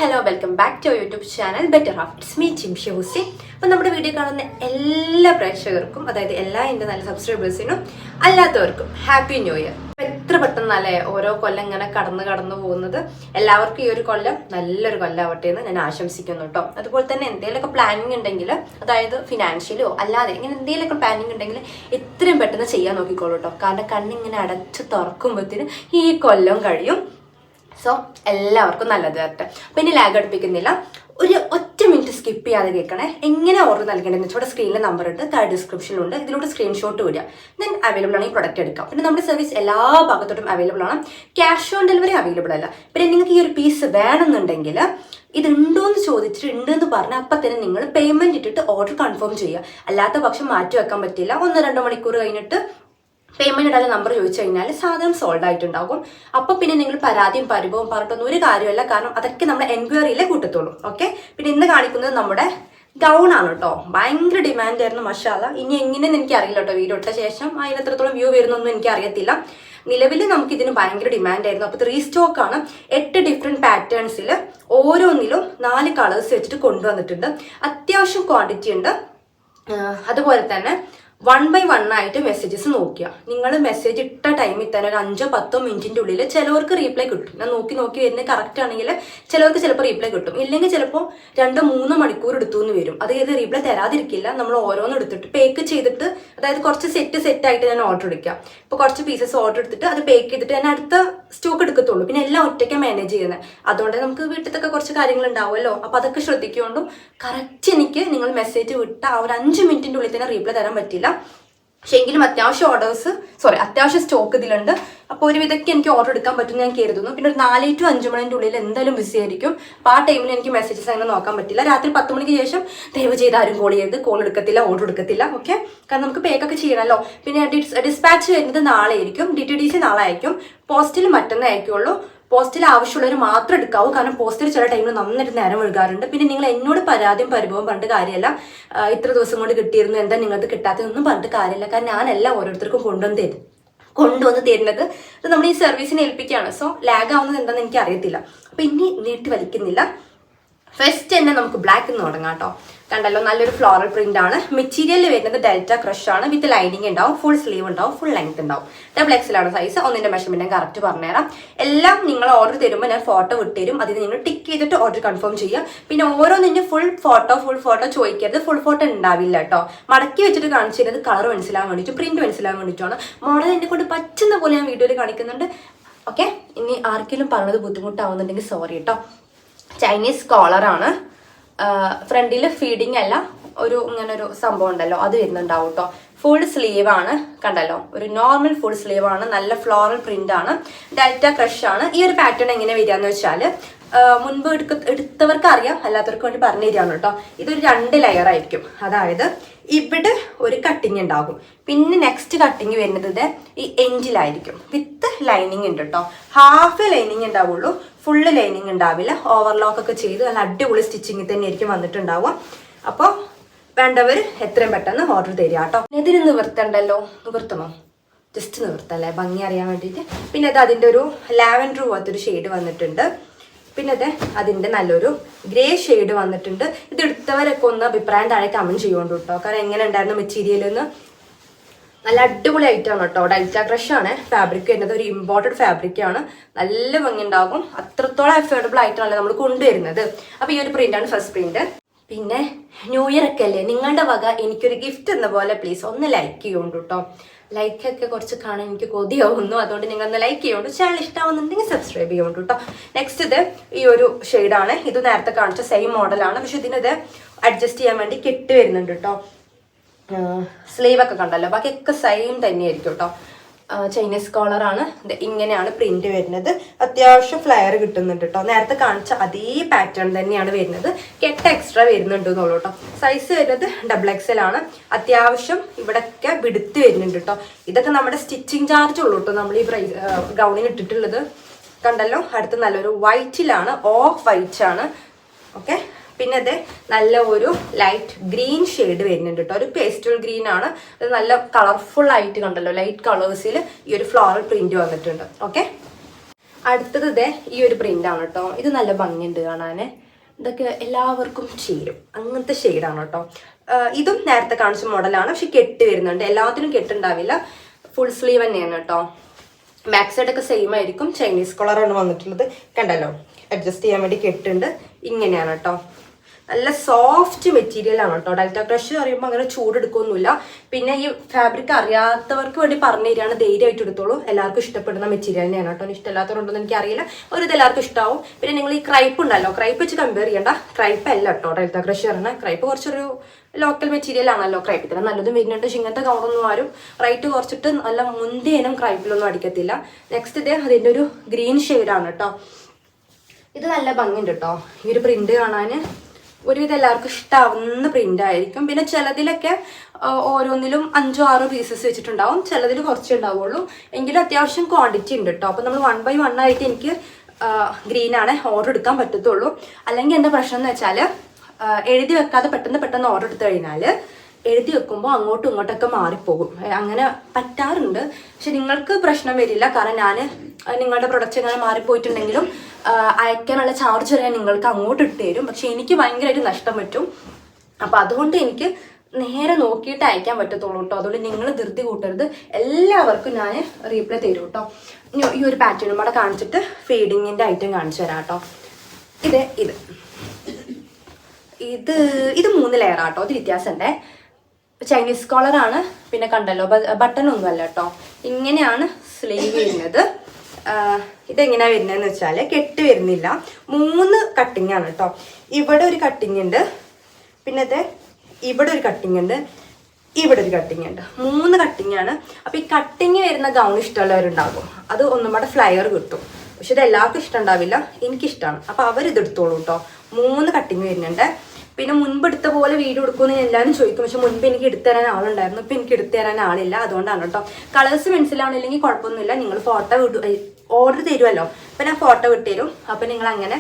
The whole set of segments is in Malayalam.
hello, welcome back to our YouTube channel Better Half. It's me, Chimshi Hussein. അപ്പോൾ നമ്മുടെ വീഡിയോ കാണുന്ന എല്ലാ പ്രേക്ഷകർക്കും, അതായത് എല്ലാ എൻ്റെ നല്ല സബ്സ്ക്രൈബേഴ്സിനും അല്ലാത്തവർക്കും ഹാപ്പി ന്യൂ ഇയർ. എത്ര പെട്ടെന്നല്ലേ ഓരോ കൊല്ലം ഇങ്ങനെ കടന്നു പോകുന്നത്. എല്ലാവർക്കും ഈ ഒരു കൊല്ലം നല്ലൊരു കൊല്ലമാവട്ടെ എന്ന് ഞാൻ ആശംസിക്കുന്നു കേട്ടോ. അതുപോലെ തന്നെ എന്തെങ്കിലുമൊക്കെ പ്ലാനിങ് ഉണ്ടെങ്കിൽ, അതായത് ഫിനാൻഷ്യലോ അല്ലാതെ ഇങ്ങനെ എന്തെങ്കിലുമൊക്കെ പ്ലാനിങ് ഉണ്ടെങ്കിൽ എത്രയും പെട്ടെന്ന് ചെയ്യാൻ നോക്കിക്കോളൂ കേട്ടോ. കാരണം കണ്ണിങ്ങനെ അടച്ച് തുറക്കുമ്പോഴത്തേന് ഈ കൊല്ലം കഴിയും. സോ എല്ലാവർക്കും നല്ലത് വരട്ടെ. അപ്പം ഇനി ലാഗ് അടുപ്പിക്കുന്നില്ല, ഒരു ഒറ്റ മിനിറ്റ് സ്കിപ്പ് ചെയ്യാതെ കേൾക്കണേ. എങ്ങനെ ഓർഡർ നൽകേണ്ടതെന്ന് വെച്ചാൽ ഇവിടെ സ്ക്രീനിൽ നമ്പർ ഉണ്ട്, താഴെ ഡിസ്ക്രിപ്ഷനിലുണ്ട്. ഇതിലൂടെ സ്ക്രീൻഷോട്ട് വരിക, ദെൻ അവൈലബിൾ ആണ് ഈ പ്രൊഡക്റ്റ് എടുക്കാം. പിന്നെ നമ്മുടെ സർവീസ് എല്ലാ ഭാഗത്തോട്ടും അവൈലബിൾ ആണ്. ക്യാഷ് ഓൺ ഡെലിവറി അവൈലബിൾ അല്ല. പിന്നെ നിങ്ങൾക്ക് ഈ ഒരു പീസ് വേണമെന്നുണ്ടെങ്കിൽ ഇതുണ്ടോയെന്ന് ചോദിച്ചിട്ട് ഉണ്ടെന്ന് പറഞ്ഞാൽ അപ്പം തന്നെ നിങ്ങൾ പേയ്മെൻറ്റ് ഇട്ടിട്ട് ഓർഡർ കൺഫേം ചെയ്യുക. അല്ലാത്ത പക്ഷം മാറ്റി വെക്കാൻ പറ്റില്ല. 1-2 മണിക്കൂർ കഴിഞ്ഞിട്ട് പേയ്മെൻറ്റ് ഇടാൻ നമ്പർ ചോദിച്ചു കഴിഞ്ഞാൽ സാധനം സോൾഡ് ആയിട്ടുണ്ടാകും. അപ്പോൾ പിന്നെ നിങ്ങൾ പരാതിയും പരിഭവവും പറഞ്ഞിട്ടൊന്നും ഒരു കാര്യമല്ല, കാരണം അതൊക്കെ നമ്മൾ എൻക്വയറിയിലേ കൂട്ടത്തുള്ളൂ. ഓക്കെ, പിന്നെ ഇന്ന് കാണിക്കുന്നത് നമ്മുടെ ഗൗൺ ആണ് കേട്ടോ. ഭയങ്കര ഡിമാൻഡ് ആയിരുന്നു, മാഷാഅല്ലാഹ്. ഇനി എങ്ങനെയെന്ന് എനിക്കറിയില്ല കേട്ടോ. വീഡിയോ ഇട്ട ശേഷം അതിന് എത്രത്തോളം വ്യൂ വരുന്നൊന്നും എനിക്കറിയത്തില്ല. നിലവിൽ നമുക്ക് ഇതിന് ഭയങ്കര ഡിമാൻഡ് ആയിരുന്നു. അപ്പോൾ ഇത് റീസ്റ്റോക്ക് ആണ്. 8 ഡിഫറെൻറ്റ് പാറ്റേൺസിൽ ഓരോന്നിലും 4 കളേഴ്സ് വെച്ചിട്ട് കൊണ്ടുവന്നിട്ടുണ്ട്. അത്യാവശ്യം ക്വാണ്ടിറ്റി ഉണ്ട്. അതുപോലെ തന്നെ 1 by 1 ആയിട്ട് മെസ്സേജസ് നോക്കുക. നിങ്ങൾ മെസ്സേജ് ഇട്ട ടൈമിൽ തന്നെ ഒരു 5-10 മിനിറ്റിൻ്റെ ഉള്ളിൽ ചിലവർക്ക് റീപ്ലൈ കിട്ടും. ഞാൻ നോക്കി വരുന്നത് കറക്റ്റ് ആണെങ്കിൽ ചിലവർക്ക് ചിലപ്പോൾ റീപ്ലൈ കിട്ടും. ഇല്ലെങ്കിൽ ചിലപ്പോൾ 2-3 മണിക്കൂർ എടുത്തു എന്ന് വരും. അത് ഏത് റീപ്ലൈ തരാതിരിക്കില്ല. നമ്മൾ ഓരോന്നും എടുത്തിട്ട് പേക്ക് ചെയ്തിട്ട്, അതായത് കുറച്ച് സെറ്റായിട്ട് ഞാൻ ഓർഡർ എടുക്കാം. ഇപ്പോൾ കുറച്ച് പീസസ് ഓർഡർ എടുത്തിട്ട് അത് പേക്ക് ചെയ്തിട്ട് ഞാൻ അടുത്ത സ്റ്റോക്ക് എടുക്കത്തുള്ളൂ. പിന്നെ എല്ലാം ഒറ്റയ്ക്ക് മാനേജ് ചെയ്യുന്നത്. അതുകൊണ്ട് നമുക്ക് വീട്ടിലൊക്കെ കുറച്ച് കാര്യങ്ങൾ ഉണ്ടാവുമല്ലോ. അപ്പോൾ അതൊക്കെ ശ്രദ്ധിക്കൊണ്ടും കറക്റ്റ് എനിക്ക് നിങ്ങൾ മെസ്സേജ് വിട്ട ആ ഒരു 5 മിനിറ്റിൻ്റെ ഉള്ളിൽ തന്നെ റീപ്ലൈ തരാൻ പറ്റില്ല. പക്ഷെ എങ്കിലും അത്യാവശ്യം സ്റ്റോക്ക് ഇതിലുണ്ട്. അപ്പോൾ ഒരു വിധയ്ക്ക് എനിക്ക് ഓർഡർ എടുക്കാൻ പറ്റുമെന്ന് ഞാൻ കരുതുന്നു. പിന്നെ ഒരു 4-5 മണിൻ്റെ ഉള്ളിൽ എന്തായാലും ബിസി ആയിരിക്കും. അപ്പോൾ ആ ടൈമിൽ എനിക്ക് മെസ്സേജസ് അങ്ങനെ നോക്കാൻ പറ്റില്ല. രാത്രി 10 മണിക്ക് ശേഷം ദയവ് ചെയ്ത് ആരും കോൾ ചെയ്ത് കോൾ എടുക്കത്തില്ല, ഓർഡർ എടുക്കത്തില്ല. ഓക്കെ, കാരണം നമുക്ക് പേക്കൊക്കെ ചെയ്യണമല്ലോ. പിന്നെ ഡിസ്പാച്ച് വരുന്നത് നാളെ ആയിരിക്കും. DTDC നാളെ അയക്കും. പോസ്റ്റിൽ മറ്റന്നേ അയക്കുള്ളൂ. പോസ്റ്റിൽ ആവശ്യമുള്ളവർ മാത്രം എടുക്കാവൂ. കാരണം പോസ്റ്റിൽ ചില ടൈമിൽ നന്നായിട്ട് നേരം ഒഴുകാറുണ്ട്. പിന്നെ നിങ്ങൾ എന്നോട് പരാതിയും പരിഭവം പറഞ്ഞിട്ട് കാര്യമല്ല. ഇത്ര ദിവസം കൊണ്ട് കിട്ടിയിരുന്നു, എന്താ നിങ്ങൾക്ക് കിട്ടാത്തതൊന്നും പറഞ്ഞിട്ട് കാര്യമില്ല. കാരണം ഞാനെല്ലാം ഓരോരുത്തർക്കും കൊണ്ടുവന്ന് തരുന്നത് അത് നമ്മൾ ഈ സർവീസിനെ ഏൽപ്പിക്കുകയാണ്. സോ ലാഗ് ആവുന്നത് എന്താണെന്ന് എനിക്ക് അറിയത്തില്ല. അപ്പം ഇനി നീട്ടി വലിക്കുന്നില്ല. ഫസ്റ്റ് തന്നെ നമുക്ക് ബ്ലാക്ക് എന്ന് തുടങ്ങാം കേട്ടോ. കണ്ടല്ലോ, നല്ലൊരു ഫ്ലോറൽ പ്രിന്റ് ആണ്. മെറ്റീരിയൽ വരുന്നത് ഡെൽറ്റ ക്രഷ് ആണ്. വിത്ത് ലൈനിങ് ഉണ്ടാവും, ഫുൾ സ്ലീവ് ഉണ്ടാവും, ഫുൾ ലെങ്ത് ഉണ്ടാവും. ഡബിൾ എക്സലാണ് സൈസ്. ഒന്നിന്റെ മെഷർമെന്റ് ഞാൻ കറക്റ്റ് പറഞ്ഞുതരാം. എല്ലാം നിങ്ങൾ ഓർഡർ തരുമ്പോൾ ഞാൻ ഫോട്ടോ വിട്ടുതരും. അതിന് നിങ്ങൾ ടിക്ക് ചെയ്തിട്ട് ഓർഡർ കൺഫേം ചെയ്യുക. പിന്നെ ഓരോന്നിന്റെ ഫുൾ ഫോട്ടോ ചോദിക്കരുത്. ഫുൾ ഫോട്ടോ ഉണ്ടാവില്ല കേട്ടോ. മടക്കി വെച്ചിട്ട് കാണിച്ചു തരുന്നത് കളർ മനസ്സിലാവാൻ വേണ്ടിയിട്ട്, പ്രിന്റ് മനസ്സിലാവാൻ വേണ്ടിയിട്ടാണ്. മോഡൽ എന്നെ കൊണ്ട് പറ്റുന്ന പോലെ ഞാൻ വീഡിയോയിൽ കാണിക്കുന്നുണ്ട്. ഓക്കെ, ഇനി ആർക്കെങ്കിലും പറഞ്ഞത് ബുദ്ധിമുട്ടാവുന്നുണ്ടെങ്കിൽ സോറി കേട്ടോ. ചൈനീസ് കോളറാണ്. ഫ്രണ്ടിൽ ഫീഡിങ് അല്ല, ഇങ്ങനെ ഒരു സംഭവം ഉണ്ടല്ലോ, അത് വരുന്നുണ്ടാവും കേട്ടോ. ഫുൾ സ്ലീവ് ആണ്. കണ്ടല്ലോ, ഒരു നോർമൽ ഫുൾ സ്ലീവ് ആണ്. നല്ല ഫ്ലോറൽ പ്രിന്റ് ആണ്. ഡെൽറ്റ ക്രഷ് ആണ്. ഈ ഒരു പാറ്റേൺ എങ്ങനെ വരികയെന്ന് വെച്ചാൽ മുൻപ് എടുത്തവർക്ക് അറിയാം, അല്ലാത്തവർക്ക് വേണ്ടി പറഞ്ഞു തരികയാണ് കേട്ടോ. ഇതൊരു 2 ലെയർ ആയിരിക്കും. അതായത് ഇവിടെ ഒരു കട്ടിങ് ഉണ്ടാകും. പിന്നെ നെക്സ്റ്റ് കട്ടിങ് വരുന്നത് ഈ എൻഡിലായിരിക്കും. വിത്ത് ലൈനിങ് ഉണ്ട് കേട്ടോ. ഹാഫ് ലൈനിങ് ഉണ്ടാവുള്ളൂ, ഫുള്ള് ലൈനിങ് ഉണ്ടാവില്ല. ഓവർലോക്ക് ഒക്കെ ചെയ്ത് നല്ല അടിപൊളി സ്റ്റിച്ചിങ് തന്നെ ആയിരിക്കും വന്നിട്ടുണ്ടാവുക. അപ്പോൾ വേണ്ടവർ എത്രയും പെട്ടെന്ന് ഓർഡർ തരിക കേട്ടോ. ഇതിന് നിവർത്തണ്ടല്ലോ, നിവർത്തണോ? ജസ്റ്റ് നിവർത്തല്ലേ, ഭംഗി അറിയാൻ വേണ്ടിയിട്ട്. പിന്നെ അത് അതിൻ്റെ ഒരു ലാവൻഡർ പോലത്തൊരു ഷെയ്ഡ് വന്നിട്ടുണ്ട്. പിന്നെ അതിൻ്റെ നല്ലൊരു ഗ്രേ ഷെയ്ഡ് വന്നിട്ടുണ്ട്. ഇത് എടുത്തവരൊക്കെ ഒന്ന് അഭിപ്രായം താഴെ കമൻറ്റ് ചെയ്യുകൊണ്ട് കേട്ടോ. കാരണം എങ്ങനെ ഉണ്ടായിരുന്നു മെറ്റീരിയൽ എന്ന്. നല്ല അടിപൊളി ഐറ്റമാണ് കേട്ടോ. ഡെൽറ്റ ക്രഷ് ആണ് ഫാബ്രിക് വരുന്നത്. ഒരു ഇമ്പോർട്ടഡ് ഫാബ്രിക് ആണ്. നല്ല ഭംഗി ഉണ്ടാകും. അത്രത്തോളം അഫോർഡബിൾ ആയിട്ടാണല്ലോ നമ്മൾ കൊണ്ടുവരുന്നത്. അപ്പോൾ ഈ ഒരു പ്രിന്റാണ് ഫസ്റ്റ് പ്രിന്റ്. പിന്നെ ന്യൂ ഇയർ ഒക്കെ അല്ലേ, നിങ്ങളുടെ വക എനിക്കൊരു ഗിഫ്റ്റ് എന്ന പോലെ പ്ലീസ് ഒന്ന് ലൈക്ക് ചെയ്യുകൊണ്ട് കേട്ടോ. ലൈക്കൊക്കെ കുറച്ച് കാണാൻ എനിക്ക് കൊതിയാവുന്നു. അതുകൊണ്ട് നിങ്ങളൊന്ന് ലൈക്ക് ചെയ്യുകൊണ്ട്, ചാനൽ ഇഷ്ടമാവുന്നുണ്ടെങ്കിൽ സബ്സ്ക്രൈബ് ചെയ്യുകൊണ്ട് കേട്ടോ. നെക്സ്റ്റ് ഇത് ഈ ഒരു ഷെയ്ഡാണ്. ഇത് നേരത്തെ കാണിച്ച സെയിം മോഡലാണ്. പക്ഷെ ഇതിനത് അഡ്ജസ്റ്റ് ചെയ്യാൻ വേണ്ടി കെട്ട് വരുന്നുണ്ട് കേട്ടോ. സ്ലീവ് ഒക്കെ കണ്ടല്ലോ, ബാക്കിയൊക്കെ സെയിം തന്നെയായിരിക്കും കേട്ടോ. ചൈനീസ് കോളറാണ്. ഇങ്ങനെയാണ് പ്രിന്റ് വരുന്നത്. അത്യാവശ്യം ഫ്ലയർ കിട്ടുന്നുണ്ട് കേട്ടോ. നേരത്തെ കാണിച്ച അതേ പാറ്റേൺ തന്നെയാണ് വരുന്നത്. കെട്ട് എക്സ്ട്രാ വരുന്നുണ്ട് എന്നുള്ളൂ കേട്ടോ. സൈസ് വരുന്നത് ഡബിൾ XL ആണ്. അത്യാവശ്യം ഇവിടെയൊക്കെ വിടുത്ത് വരുന്നുണ്ട് കേട്ടോ. ഇതൊക്കെ നമ്മുടെ സ്റ്റിച്ചിങ് ചാർജ് ഉള്ളൂ കേട്ടോ നമ്മൾ ഈ ഗൗണിന് ഇട്ടിട്ടുള്ളത്. കണ്ടല്ലോ, അടുത്ത് നല്ലൊരു വൈറ്റിലാണ്, ഓഫ് വൈറ്റ് ആണ്. ഓക്കെ, പിന്നെ അത് നല്ല ഒരു ലൈറ്റ് ഗ്രീൻ ഷെയ്ഡ് വരുന്നുണ്ട് കേട്ടോ. ഒരു പേസ്റ്റൽ ഗ്രീൻ ആണ്. അത് നല്ല കളർഫുൾ ആയിട്ട് കണ്ടല്ലോ, ലൈറ്റ് കളേഴ്സിൽ ഈ ഒരു ഫ്ലോറൽ പ്രിന്റ് വന്നിട്ടുണ്ട്. ഓക്കെ, അടുത്തത് ഇതേ ഈ ഒരു പ്രിൻ്റാണ് കേട്ടോ. ഇത് നല്ല ഭംഗിയുണ്ട് കാണാൻ. ഇതൊക്കെ എല്ലാവർക്കും ചേരും, അങ്ങനത്തെ ഷെയ്ഡാണ് കേട്ടോ. ഇതും നേരത്തെ കാണിച്ച മോഡലാണ്, പക്ഷെ കെട്ട് വരുന്നുണ്ട്. എല്ലാത്തിനും കെട്ടുണ്ടാവില്ല, ഫുൾ സ്ലീവ് തന്നെയാണ് കേട്ടോ. ബാക്ക് സൈഡൊക്കെ സെയിം ആയിരിക്കും. ചൈനീസ് കളറാണ് വന്നിട്ടുള്ളത്, കണ്ടല്ലോ. അഡ്ജസ്റ്റ് ചെയ്യാൻ വേണ്ടി കെട്ടുണ്ട്. ഇങ്ങനെയാണ് കേട്ടോ. നല്ല സോഫ്റ്റ് മെറ്റീരിയൽ ആണ് കേട്ടോ. ഡെൽറ്റ ക്രഷ് പറയുമ്പോൾ അങ്ങനെ ചൂടെടുക്കൊന്നുമില്ല. പിന്നെ ഈ ഫാബ്രിക് അറിയാത്തവർക്ക് വേണ്ടി പറഞ്ഞു തരികയാണ്, ധൈര്യമായിട്ട് എടുത്തോളൂ. എല്ലാവർക്കും ഇഷ്ടപ്പെടുന്ന മെറ്റീരിയൽ തന്നെയാണ് കേട്ടോ. ഇഷ്ടമില്ലാത്തവരുണ്ടെന്ന് എനിക്കറിയില്ല, ഒരു ഇത് എല്ലാവർക്കും ഇഷ്ടമാവും. പിന്നെ നിങ്ങൾ ഈ ക്രൈപ്പ് ഉണ്ടല്ലോ, ക്രൈപ്പ് വെച്ച് കമ്പയർ ചെയ്യേണ്ട. ക്രൈപ്പ് അല്ല കേട്ടോ ഡെൽറ്റ ക്രഷ് പറഞ്ഞാൽ. ക്രൈപ്പ് കുറച്ചൊരു ലോക്കൽ മെറ്റീരിയൽ ആണല്ലോ. ക്രൈപ്പ് തന്നെ നല്ലതും വരുന്നുണ്ട്. പക്ഷെ ഇങ്ങനത്തെ ഗൗണൊന്നും ആരും റേറ്റ് കുറച്ചിട്ട് നല്ല മുന്തിയനും ക്രൈപ്പിലൊന്നും അടിക്കത്തില്ല. നെക്സ്റ്റ് ഇതേ അതിൻ്റെ ഒരു ഗ്രീൻ ഷെയ്ഡാണ് കേട്ടോ. ഇത് നല്ല ഭംഗിയുണ്ട് കേട്ടോ. ഈ ഒരു പ്രിന്റ് കാണാൻ ഒരുവിധം എല്ലാവർക്കും ഇഷ്ടാവുന്ന പ്രിന്റ് ആയിരിക്കും. പിന്നെ ചിലതിലൊക്കെ ഓരോന്നിലും 5-6 പീസസ് വെച്ചിട്ടുണ്ടാവും, ചിലതിൽ കുറച്ചേ ഉണ്ടാവുള്ളൂ. എങ്കിലും അത്യാവശ്യം ക്വാണ്ടിറ്റി ഉണ്ട് കേട്ടോ. അപ്പോൾ നമ്മൾ 1 by 1 ആയിട്ട് എനിക്ക് ഗ്രീനാണ് ഓർഡർ എടുക്കാൻ പറ്റത്തുള്ളൂ. അല്ലെങ്കിൽ എന്താ പ്രശ്നം എന്ന് വെച്ചാൽ എഴുതി വെക്കാതെ പെട്ടെന്ന് ഓർഡർ എടുത്തു കഴിഞ്ഞാൽ എഴുതി വെക്കുമ്പോൾ അങ്ങോട്ടും ഇങ്ങോട്ടൊക്കെ മാറിപ്പോകും. അങ്ങനെ പറ്റാറുണ്ട്. പക്ഷെ നിങ്ങൾക്ക് പ്രശ്നം വരില്ല, കാരണം ഞാൻ നിങ്ങളുടെ പ്രൊഡക്റ്റ് എങ്ങനെ മാറിപ്പോയിട്ടുണ്ടെങ്കിലും അയക്കാനുള്ള ചാർജ് വരെ നിങ്ങൾക്ക് അങ്ങോട്ട് ഇട്ട് തരും. പക്ഷെ എനിക്ക് ഭയങ്കരമായിട്ട് നഷ്ടം പറ്റും. അപ്പം അതുകൊണ്ട് എനിക്ക് നേരെ നോക്കിയിട്ട് അയക്കാൻ പറ്റത്തുള്ളൂ കേട്ടോ. അതുകൊണ്ട് നിങ്ങൾ ധൃതി കൂട്ടരുത്. എല്ലാവർക്കും ഞാൻ റീപ്ലൈ തരും കേട്ടോ. ഈ ഒരു പാറ്റേണും കൂടെ കാണിച്ചിട്ട് ഫീഡിങ്ങിൻ്റെ ഐറ്റം കാണിച്ചു തരാം കേട്ടോ. ഇത് 3 ലെയർ ആട്ടോ. ഇത് വ്യത്യാസമുണ്ടേ. ചൈനീസ് കോളറാണ്. പിന്നെ കണ്ടല്ലോ ബട്ടൺ ഒന്നുമല്ല കേട്ടോ. ഇങ്ങനെയാണ് സ്ലീവ് വരുന്നത്. ഇതെങ്ങനെയാണ് വരുന്നതെന്ന് വെച്ചാൽ കെട്ട് വരുന്നില്ല. 3 കട്ടിങ് ആണ് കേട്ടോ. ഇവിടെ ഒരു കട്ടിങ് ഉണ്ട്, പിന്നെ ഇവിടെ ഒരു കട്ടിങ് ഉണ്ട്, ഇവിടെ ഒരു കട്ടിങ് ഉണ്ട്. 3 കട്ടിങ് ആണ്. അപ്പോൾ ഈ കട്ടിങ് വരുന്ന ഗൗൺ ഇഷ്ടമുള്ളവരുണ്ടാകും, അത് ഒന്നും കൂടെ ഫ്ലയർ കിട്ടും. പക്ഷെ ഇത് എല്ലാവർക്കും ഇഷ്ടം ഉണ്ടാവില്ല, എനിക്കിഷ്ടമാണ്. അപ്പോൾ അവരിതെടുത്തോളൂ കേട്ടോ. 3 കട്ടിങ് വരുന്നുണ്ട്. പിന്നെ മുൻപ് എടുത്ത പോലെ വീഡിയോ എടുക്കുമെന്ന് എല്ലാവരും ചോദിക്കും. പക്ഷെ മുൻപ് എനിക്ക് എടുത്തു തരാൻ ആളുണ്ടായിരുന്നു, ഇപ്പം എനിക്ക് എടുത്തു തരാൻ ആളില്ല. അതുകൊണ്ടാണ് കേട്ടോ. കളേഴ്സ് മനസ്സിലാവണില്ലെങ്കിൽ കുഴപ്പമൊന്നുമില്ല, നിങ്ങൾ ഫോട്ടോ ഓർഡർ തരുമല്ലോ, അപ്പം ഞാൻ ഫോട്ടോ വിട്ടുതരും. അപ്പം നിങ്ങൾ അങ്ങനെ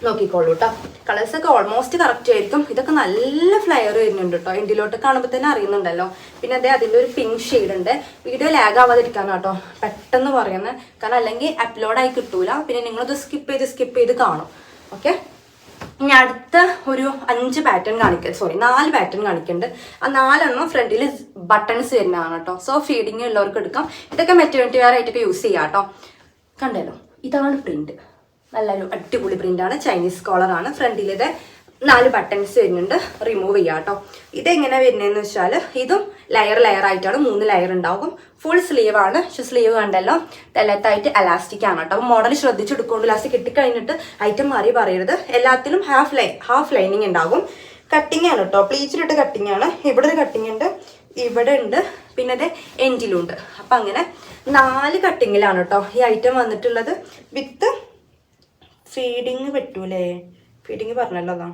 നോക്കിക്കോളൂ കേട്ടോ. കളേഴ്സൊക്കെ ഓൾമോസ്റ്റ് കറക്റ്റ് ആയിരിക്കും. ഇതൊക്കെ നല്ല ഫ്ലയർ വരുന്നുണ്ട് കേട്ടോ. എൻഡിലോട്ട് കാണുമ്പോൾ തന്നെ അറിയുന്നുണ്ടല്ലോ. പിന്നെ അതിൻ്റെ ഒരു പിങ്ക് ഷെയ്ഡ് ഉണ്ട്. വീഡിയോ ലാഗ് ആവാതിരിക്കാനാണ് കേട്ടോ പെട്ടെന്ന് പറയുന്നത്, കാരണം അല്ലെങ്കിൽ അപ്ലോഡായി കിട്ടൂല. പിന്നെ നിങ്ങളത് സ്കിപ്പ് ചെയ്ത് കാണും. ഓക്കെ, ഇനി അടുത്ത ഒരു 4 പാറ്റേൺ കാണിക്കുന്നുണ്ട്. ആ 4 ഫ്രണ്ടിൽ ബട്ടൺസ് വരുന്നതാണ് കേട്ടോ. സോ ഫീഡിങ് ഉള്ളവർക്ക് എടുക്കാം. ഇതൊക്കെ മെറ്റേണിറ്റി വെയർ ആയിട്ടൊക്കെ യൂസ് ചെയ്യാം കേട്ടോ. കണ്ടല്ലോ, ഇതാണ് പ്രിന്റ്. നല്ലൊരു അടിപൊളി പ്രിന്റാണ്. ചൈനീസ് കോളറാണ്. ഫ്രണ്ടിലിത് 4 ബട്ടൺസ് വരുന്നുണ്ട്. റിമൂവ് ചെയ്യാം കേട്ടോ. ഇതെങ്ങനെ വരുന്നതെന്ന് വെച്ചാൽ ഇതും ലെയർ ആയിട്ടാണ്. 3 ലെയർ ഉണ്ടാകും. ഫുൾ സ്ലീവ് ആണ്. പക്ഷെ സ്ലീവ് കണ്ടല്ലോ തെല്ലത്തായിട്ട് എലാസ്റ്റിക് ആണ് കേട്ടോ. അപ്പോൾ മോഡൽ ശ്രദ്ധിച്ചെടുക്കൊണ്ട് ലാസ്റ്റ് കിട്ടിക്കഴിഞ്ഞിട്ട് ഐറ്റം മാറി പറയരുത്. എല്ലാത്തിലും ഹാഫ് ലൈനിങ് ഉണ്ടാകും. കട്ടിങ് ആണ് കേട്ടോ. പ്ലീച്ചിലിട്ട് കട്ടിങ് ആണ്. ഇവിടെ ഒരു കട്ടിങ് ഉണ്ട്, ഇവിടെ ഉണ്ട്, പിന്നെ അത് എൻഡിലും ഉണ്ട്. അപ്പം അങ്ങനെ 4 കട്ടിങ്ങിലാണ് കേട്ടോ ഈ ഐറ്റം വന്നിട്ടുള്ളത്. വിത്ത് ഫീഡിങ് പറ്റൂലേ? ഫീഡിങ് പറഞ്ഞല്ലോ, അതാ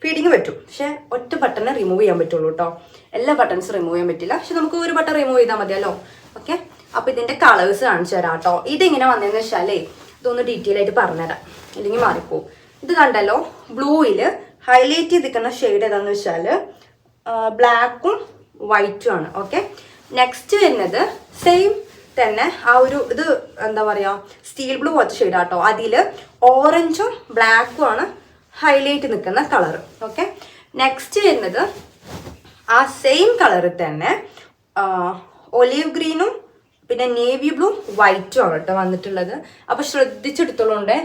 ഫീഡിങ് പറ്റും. പക്ഷെ ഒറ്റ ബട്ടനെ റിമൂവ് ചെയ്യാൻ പറ്റുള്ളൂ കേട്ടോ. എല്ലാ ബട്ടൺസ് റിമൂവ് ചെയ്യാൻ പറ്റില്ല. പക്ഷെ നമുക്ക് ഒരു ബട്ടൺ റിമൂവ് ചെയ്താൽ മതിയല്ലോ. ഓക്കെ, അപ്പോൾ ഇതിൻ്റെ കളേഴ്സ് കാണിച്ചു തരാം കേട്ടോ. ഇതെങ്ങനെ വന്നതെന്ന് വെച്ചാലേ ഇതൊന്ന് ഡീറ്റെയിൽ ആയിട്ട് പറഞ്ഞുതരാം, അല്ലെങ്കിൽ മാറിപ്പോവും. ഇത് കണ്ടല്ലോ, ബ്ലൂയിൽ ഹൈലൈറ്റ് ചെയ്തിരിക്കുന്ന ഷെയ്ഡ് ഏതാണെന്ന് വെച്ചാൽ ബ്ലാക്കും വൈറ്റും ആണ്. ഓക്കെ, നെക്സ്റ്റ് വരുന്നത് സെയിം തന്നെ ആ ഒരു ഇത് എന്താ പറയുക, സ്റ്റീൽ ബ്ലൂ പോലത്തെ ഷെയ്ഡാട്ടോ. അതിൽ ഓറഞ്ചും ബ്ലാക്കും ആണ് ഹൈലൈറ്റ് നിൽക്കുന്ന കളർ. ഓക്കെ, നെക്സ്റ്റ് വരുന്നത് ആ സെയിം കളറിൽ തന്നെ ഒലീവ് ഗ്രീനും പിന്നെ നേവി ബ്ലൂ വൈറ്റും ആണ് കേട്ടോ വന്നിട്ടുള്ളത്. അപ്പോൾ ശ്രദ്ധിച്ചെടുത്തോളുണ്ട്,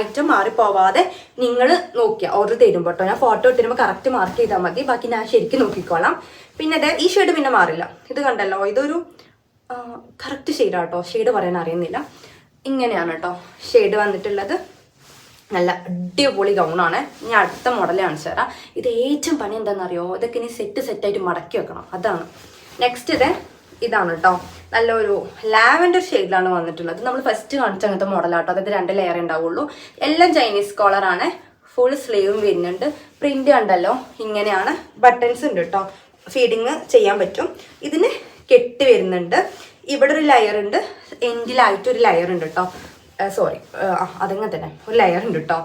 ഐറ്റം മാറിപ്പോവാതെ നിങ്ങൾ നോക്കിയാൽ ഓർഡർ തരുമ്പോൾ കേട്ടോ. ഞാൻ ഫോട്ടോ ഇട്ടുമ്പോൾ കറക്റ്റ് മാർക്ക് ചെയ്താൽ മതി, ബാക്കി ഞാൻ ശരിക്കും നോക്കിക്കോളാം. പിന്നെ ഈ ഷെയ്ഡ് പിന്നെ മാറില്ല. ഇത് കണ്ടല്ലോ, ഇതൊരു കറക്റ്റ് ഷെയ്ഡാട്ടോ. ഷെയ്ഡ് പറയാൻ അറിയുന്നില്ല. ഇങ്ങനെയാണ് കേട്ടോ ഷെയ്ഡ് വന്നിട്ടുള്ളത്. നല്ല അടിപൊളി ഗൗണാണ്. ഞാൻ അടുത്ത മോഡൽ കാണിച്ചു തരാം. ഇത് ഏറ്റവും പണി എന്താണെന്നറിയോ, ഇതൊക്കെ ഇനി സെറ്റായിട്ട് മടക്കി വെക്കണം, അതാണ്. നെക്സ്റ്റ് ഇതാണ് കേട്ടോ. നല്ലൊരു ലാവൻഡർ ഷെയ്ഡിലാണ് വന്നിട്ടുള്ളത്. നമ്മൾ ഫസ്റ്റ് കാണിച്ച അങ്ങനത്തെ മോഡലാട്ടോ. അതായത് 2 ലെയർ ഉണ്ടാവുള്ളൂ. എല്ലാം ചൈനീസ് കോളറാണ്. ഫുൾ സ്ലീവും വരുന്നുണ്ട്. പ്രിന്റ് കണ്ടല്ലോ, ഇങ്ങനെയാണ്. ബട്ടൺസ് ഉണ്ട് കേട്ടോ. ഫീഡിങ് ചെയ്യാൻ പറ്റും. ഇതിന് കെട്ട് വരുന്നുണ്ട്. ഇവിടെ ഒരു ലെയർ ഉണ്ട്, എൻഡിലായിട്ട് ഒരു ലെയർ ഉണ്ട് കേട്ടോ. സോറി, അതങ്ങനെ തന്നെ ഒരു ലെയർ ഉണ്ട് കേട്ടോ.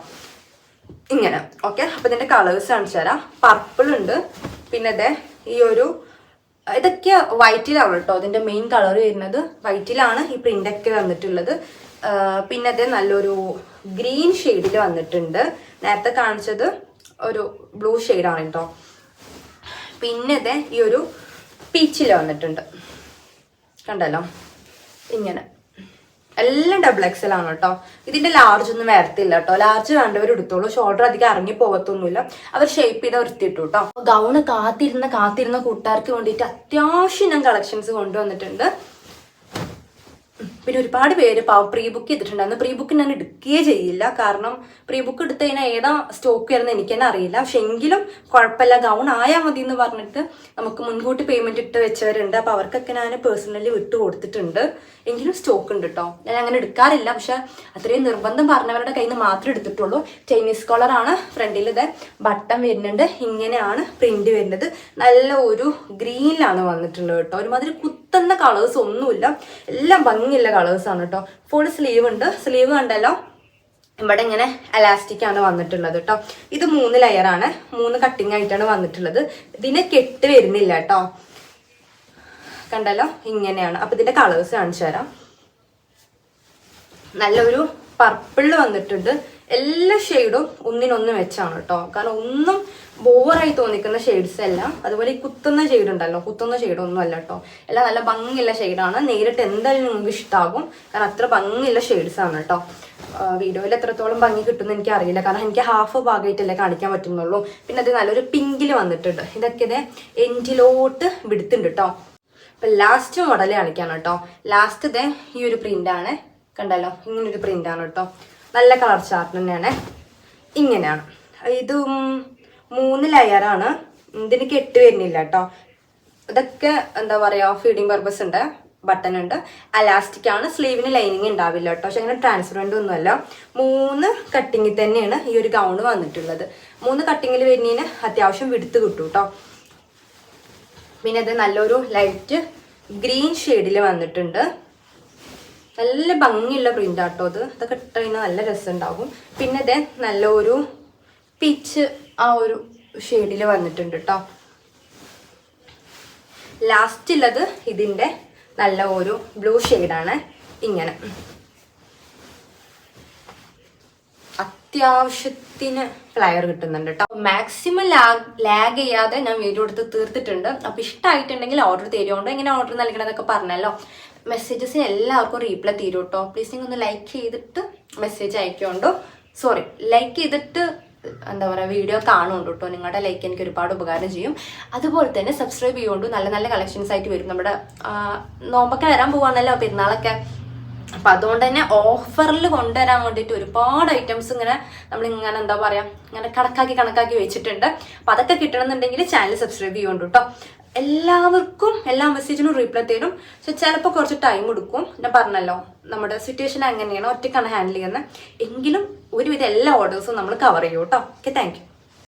ഇങ്ങനെ. ഓക്കെ, അപ്പോൾ ഇതിൻ്റെ കളേഴ്സ് കാണിച്ചു തരാം. പർപ്പിൾ ഉണ്ട്, പിന്നെ ഈ ഒരു ഇതൊക്കെ വൈറ്റിലാണ് കേട്ടോ. ഇതിൻ്റെ മെയിൻ കളർ വരുന്നത് വൈറ്റിലാണ്. ഈ പ്രിൻ്റൊക്കെ വന്നിട്ടുള്ളത്. പിന്നെ അത് നല്ലൊരു ഗ്രീൻ ഷെയ്ഡിൽ വന്നിട്ടുണ്ട്. നേരത്തെ കാണിച്ചത് ഒരു ബ്ലൂ ഷെയ്ഡാണ് കേട്ടോ. പിന്നെ ഇത് ഈ ഒരു പീച്ചിൽ വന്നിട്ടുണ്ട്, കണ്ടല്ലോ. ഇങ്ങനെ എല്ലാം XXL ആണ് കേട്ടോ. ഇതിന്റെ ലാർജ് ഒന്നും വരത്തില്ല കേട്ടോ. ലാർജ് വേണ്ടവർ എടുത്തോളൂ. ഷോൾഡർ അധികം ഇറങ്ങി പോകത്തൊന്നുമില്ല. അവർ ഷേപ്പ് ചെയ്ത് വൃത്തിയിട്ടു കേട്ടോ. ഗൗണ് കാത്തിരുന്ന കൂട്ടുകാർക്ക് വേണ്ടിയിട്ട് അത്യാവശ്യം ഞാൻ കളക്ഷൻസ് കൊണ്ടുവന്നിട്ടുണ്ട്. പിന്നെ ഒരുപാട് പേര് പ്രീ ബുക്ക് ചെയ്തിട്ടുണ്ടായിരുന്നു. പ്രീ ബുക്ക് ഞാൻ എടുക്കുകയേ ചെയ്യില്ല, കാരണം പ്രീ ബുക്ക് എടുത്തു കഴിഞ്ഞാൽ ഏതാ സ്റ്റോക്ക് വരുന്നത് എനിക്ക് തന്നെ അറിയില്ല. പക്ഷെ എങ്കിലും കുഴപ്പമില്ല, ഗൗൺ ആയാൽ മതി എന്ന് പറഞ്ഞിട്ട് നമുക്ക് മുൻകൂട്ടി പേയ്മെന്റ് ഇട്ട് വെച്ചവരുണ്ട്. അപ്പൊ അവർക്കൊക്കെ ഞാൻ പേഴ്സണലി വിട്ടു കൊടുത്തിട്ടുണ്ട്. എങ്കിലും സ്റ്റോക്ക് ഉണ്ട് കേട്ടോ. ഞാൻ അങ്ങനെ എടുക്കാറില്ല, പക്ഷെ അത്രയും നിർബന്ധം പറഞ്ഞവരുടെ കയ്യിൽ നിന്ന് മാത്രമേ എടുത്തിട്ടുള്ളൂ. ചൈനീസ് കോളറാണ്. ഫ്രണ്ടിൽ ഇത് ബട്ടൺ വരുന്നുണ്ട്. ഇങ്ങനെയാണ് പ്രിന്റ് വരുന്നത്. നല്ല ഒരു ഗ്രീനിലാണ് വന്നിട്ടുള്ളത് കേട്ടോ. ഒരുമാതിരി കുത്തുന്ന കളേഴ്സ് ഒന്നുമില്ല, എല്ലാം ഭംഗിയുള്ള കളേഴ്സാണ് കേട്ടോ. ഫുൾ സ്ലീവ് ഉണ്ട്. സ്ലീവ് കണ്ടല്ലോ, ഇവിടെ ഇങ്ങനെ എലാസ്റ്റിക് ആണ് വന്നിട്ടുള്ളത് കേട്ടോ. ഇത് 3 ലെയറാണ്, 3 കട്ടിങ് ആയിട്ടാണ് വന്നിട്ടുള്ളത്. ഇതിന് കെട്ട് വരുന്നില്ല കേട്ടോ, കണ്ടല്ലോ. ഇങ്ങനെയാണ്. അപ്പൊ ഇതിന്റെ കളേഴ്സ് കാണിച്ചു തരാം. നല്ലൊരു പർപ്പിളിൽ വന്നിട്ടുണ്ട്. എല്ലാ ഷെയ്ഡും ഒന്നിനൊന്ന് വെച്ചാണ് കേട്ടോ, കാരണം ഒന്നും ബോറായി തോന്നിക്കുന്ന ഷെയ്ഡ്സ് എല്ലാം. അതുപോലെ ഈ കുത്തുന്ന ഷെയ്ഡ് ഉണ്ടല്ലോ, കുത്തുന്ന ഷെയ്ഡ് ഒന്നും അല്ല കേട്ടോ. എല്ലാം നല്ല ഭംഗിയുള്ള ഷെയ്ഡാണ്. നേരിട്ട് എന്തായാലും നിങ്ങൾക്ക് ഇഷ്ടമാകും, കാരണം അത്ര ഭംഗിയുള്ള ഷെയ്ഡ്സ് ആണ് കേട്ടോ. വീഡിയോയിൽ എത്രത്തോളം ഭംഗി കിട്ടുമെന്ന് എനിക്ക് അറിയില്ല, കാരണം എനിക്ക് ഹാഫ് ഭാഗമായിട്ടല്ലേ കാണിക്കാൻ പറ്റുന്നുള്ളൂ. പിന്നെ അത് നല്ലൊരു പിങ്കിൽ വന്നിട്ടുണ്ട്. ഇതൊക്കെ ഇത് എൻഡിലോട്ട് വിടുത്തുണ്ട് കേട്ടോ. അപ്പൊ ലാസ്റ്റ് മോഡൽ കാണിക്കാണ് കേട്ടോ. ലാസ്റ്റ് ഇത് ഈ ഒരു പ്രിന്റാണ്, കണ്ടല്ലോ. ഇങ്ങനൊരു പ്രിന്റാണ് കേട്ടോ. നല്ല കളർ ചാർട്ട് തന്നെയാണ്. ഇങ്ങനെയാണ്. ഇതും 3 ലെയറാണ്. ഇതിന് കെട്ട് വരുന്നില്ല കേട്ടോ. ഇതൊക്കെ എന്താ പറയാ, ഫീഡിങ് പർപ്പസ് ഉണ്ട്. ബട്ടൺ ഉണ്ട്. അലാസ്റ്റിക് ആണ്. സ്ലീവിന് ലൈനിങ് ഉണ്ടാവില്ല കേട്ടോ. പക്ഷെ അങ്ങനെ ട്രാൻസ്പെറൻ്റ് ഒന്നുമല്ല. 3 കട്ടിങ്ങിൽ തന്നെയാണ് ഈ ഒരു ഗൗണ് വന്നിട്ടുള്ളത്. 3 കട്ടിങ്ങിൽ വരുന്നതിന് അത്യാവശ്യം വിടുത്ത് കിട്ടും കേട്ടോ. പിന്നെ ഇത് നല്ലൊരു ലൈറ്റ് ഗ്രീൻ ഷെയ്ഡിൽ വന്നിട്ടുണ്ട്. നല്ല ഭംഗിയുള്ള പ്രിന്റ് ആട്ടോ ഇത്. ഇതൊക്കെ ഇട്ട് കഴിഞ്ഞാൽ നല്ല രസം ഉണ്ടാകും. പിന്നെ ഇത് നല്ലൊരു പീച്ച് ആ ഒരു ഷെയ്ഡിൽ വന്നിട്ടുണ്ട് കേട്ടോ. ലാസ്റ്റ് ഉള്ളത് ഇതിന്റെ നല്ല ഒരു ബ്ലൂ ഷെയ്ഡാണ്. ഇങ്ങനെ അത്യാവശ്യത്തിന് ഫ്ലയർ കിട്ടുന്നുണ്ട് കേട്ടോ. മാക്സിമം ലാഗ് ചെയ്യാതെ ഞാൻ വീഡിയോ എടുത്ത് തീർത്തിട്ടുണ്ട്. അപ്പൊ ഇഷ്ടമായിട്ടുണ്ടെങ്കിൽ ഓർഡർ തരുമോണ്ടോ, എങ്ങനെ ഓർഡർ നൽകണമെന്നൊക്കെ പറഞ്ഞല്ലോ. മെസ്സേജസിന് എല്ലാവർക്കും റീപ്ലൈ തരും കേട്ടോ. പ്ലീസ് നിങ്ങൾ ഒന്ന് ലൈക്ക് ചെയ്തിട്ട് മെസ്സേജ് അയക്കുകൊണ്ടോ. സോറി, ലൈക്ക് ചെയ്തിട്ട് എന്താ പറയുക, വീഡിയോ കാണുന്നുണ്ട് കേട്ടോ. നിങ്ങളുടെ ലൈക്ക് എനിക്ക് ഒരുപാട് ഉപകാരം ചെയ്യും. അതുപോലെ തന്നെ സബ്സ്ക്രൈബ് ചെയ്യുകൊണ്ട് നല്ല നല്ല കളക്ഷൻസ് ആയിട്ട് വരും. നമ്മുടെ നോമ്പൊക്കെ വരാൻ പോവാണല്ലോ, പെരുന്നാളൊക്കെ. അപ്പം അതുകൊണ്ട് തന്നെ ഓഫറിൽ കൊണ്ടുവരാൻ വേണ്ടിയിട്ട് ഒരുപാട് ഐറ്റംസ് ഇങ്ങനെ നമ്മളിങ്ങനെ എന്താ പറയുക, ഇങ്ങനെ കണക്കാക്കി വെച്ചിട്ടുണ്ട്. അപ്പം അതൊക്കെ കിട്ടണമെന്നുണ്ടെങ്കിൽ ചാനൽ സബ്സ്ക്രൈബ് ചെയ്യുന്നുണ്ട് കേട്ടോ. എല്ലാവർക്കും എല്ലാ മെസ്സേജിനും റീപ്ലൈ തരും. പക്ഷെ ചിലപ്പോൾ കുറച്ച് ടൈം എടുക്കും. ഞാൻ പറഞ്ഞല്ലോ, നമ്മുടെ സിറ്റുവേഷൻ എങ്ങനെയാണ്, ഒറ്റയ്ക്കാണ് ഹാൻഡിൽ ചെയ്യുന്നത്. എങ്കിലും ഒരുവിധം എല്ലാ ഓർഡേഴ്സും നമ്മൾ കവർ ചെയ്യും കേട്ടോ. Okay, thank you.